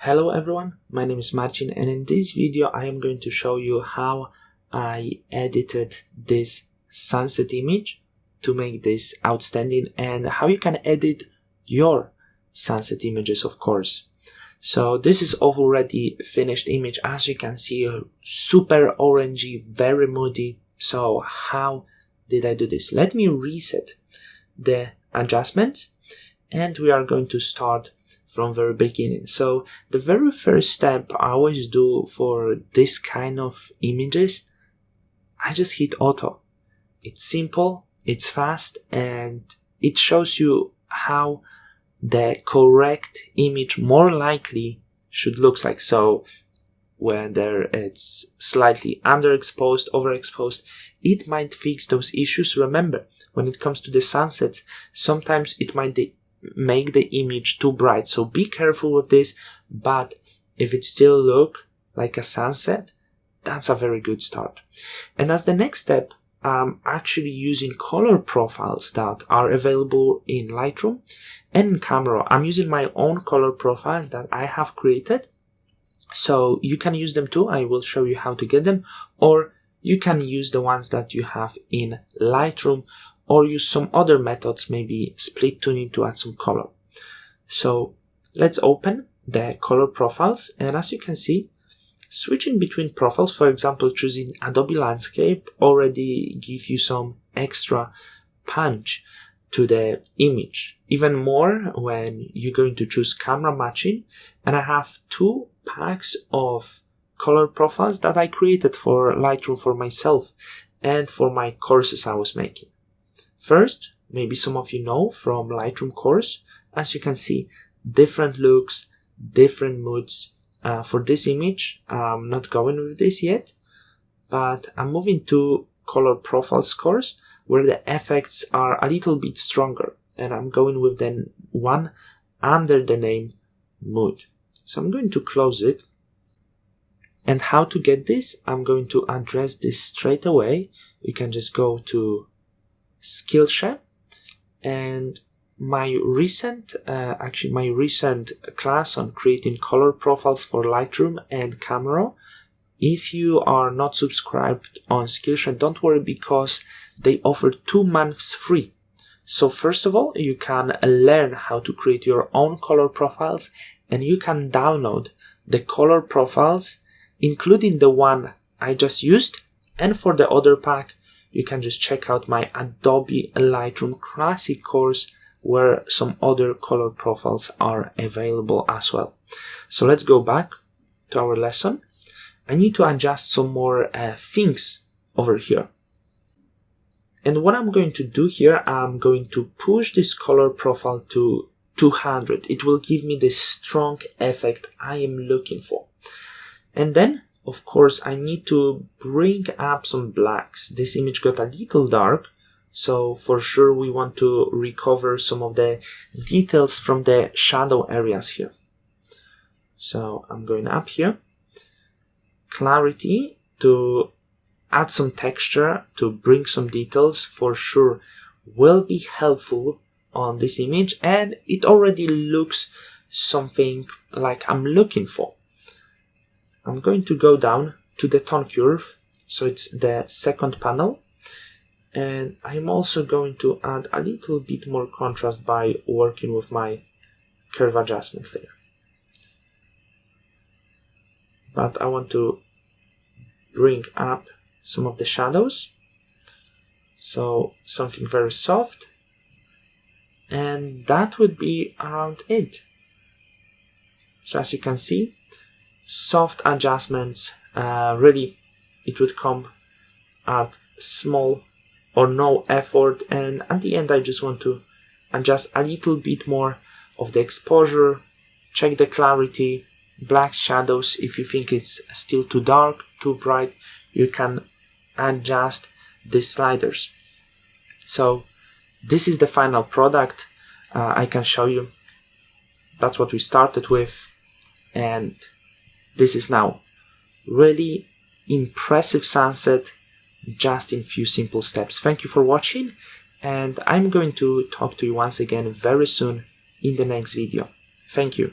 Hello everyone, my name is Marcin, and in this video I am going to show you how I edited this sunset image to make this outstanding, and how you can edit your sunset images, of course. So this is already finished image. As you can see, super orangey, very moody. So how did I do this? Let me reset the adjustments, and we are going to start from very beginning. So the very first step I always do for this kind of images, I just hit auto. It's simple, it's fast, and it shows you how the correct image more likely should look like. So whether it's slightly underexposed, overexposed, it might fix those issues. Remember, when it comes to the sunsets, sometimes it might make the image too bright, so be careful with this. But if it still look like a sunset, that's a very good start. And as the next step, I'm actually using color profiles that are available in Lightroom and in Camera. I'm using my own color profiles that I have created, so you can use them too. I will show you how to get them, or you can use the ones that you have in Lightroom, or use some other methods, maybe split tuning to add some color. So let's open the color profiles, and as you can see, switching between profiles, for example choosing Adobe Landscape, already give you some extra punch to the image. Even more when you're going to choose camera matching. And I have 2 packs of color profiles that I created for Lightroom for myself and for my courses I was making. First, maybe some of you know from Lightroom course, as you can see, different looks, different moods. For this image, I'm not going with this yet, but I'm moving to color profiles course where the effects are a little bit stronger, and I'm going with the one under the name mood. So I'm going to close it. And how to get this? I'm going to address this straight away. You can just go to Skillshare, and my recent class on creating color profiles for Lightroom and Camera. If you are not subscribed on Skillshare, don't worry, because they offer 2 months free. So first of all, you can learn how to create your own color profiles, and you can download the color profiles, including the one I just used. And for the other pack, you can just check out my Adobe Lightroom Classic course, where some other color profiles are available as well. So let's go back to our lesson. I need to adjust some more things over here. And what I'm going to do here, I'm going to push this color profile to 200. It will give me the strong effect I am looking for. And then, of course, I need to bring up some blacks. This image got a little dark, so for sure we want to recover some of the details from the shadow areas here. So I'm going up here, clarity, to add some texture, to bring some details, for sure will be helpful on this image, and it already looks something like I'm looking for. I'm going to go down to the tone curve, so it's the second panel, and I'm also going to add a little bit more contrast by working with my curve adjustment layer. But I want to bring up some of the shadows, so something very soft, and that would be around it. So as you can see, soft adjustments, really it would come at small or no effort, and at the end I just want to adjust a little bit more of the exposure, check the clarity, black shadows. If you think it's still too dark, too bright, you can adjust the sliders. So this is the final product. I can show you. That's what we started with, and this is now really impressive sunset just in few simple steps. Thank you for watching, and I'm going to talk to you once again very soon in the next video. Thank you.